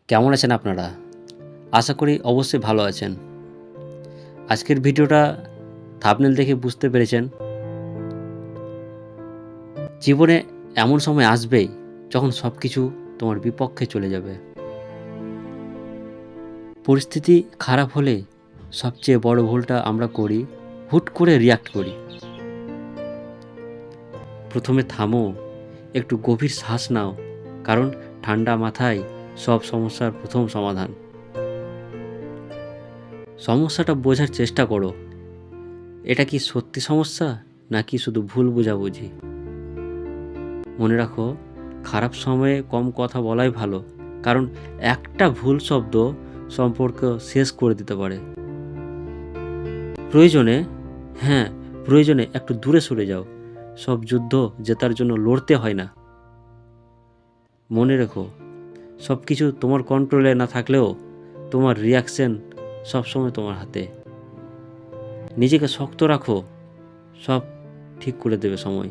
কেমন আছেন আপনারা? আশা করি অবশ্যই ভালো আছেন। আজকের ভিডিওটা থাম্বনেল দেখে বুঝতে পেরেছেন। জীবনে এমন সময় আসবেই যখন সবকিছু তোমার বিপক্ষে চলে যাবে। পরিস্থিতি খারাপ হলে সবচেয়ে বড় ভুলটা আমরা করি, হুট করে রিঅ্যাক্ট করি। প্রথমে থামো, একটু গভীর শ্বাস নাও, কারণ ঠান্ডা মাথায় সব সমস্যার প্রথম সমাধান। সমস্যাটা বোঝার চেষ্টা করো। এটা কি সত্যি সমস্যা নাকি শুধু ভুল বোঝাবুঝি? মনে রাখো, খারাপ সময়ে কম কথা বলাই ভালো, কারণ একটা ভুল শব্দ সম্পর্ক শেষ করে দিতে পারে। প্রয়োজনে হ্যাঁ, প্রয়োজনে একটু দূরে সরে যাও। সব যুদ্ধ জেতার জন্য লড়তে হয় না। মনে রেখো, সব কিছু তোমার কন্ট্রোলে না থাকলেও তোমার রিয়াকশন সবসময় তোমার হাতে। নিজেকে শক্ত রাখো, সব ঠিক করে দেবে সময়।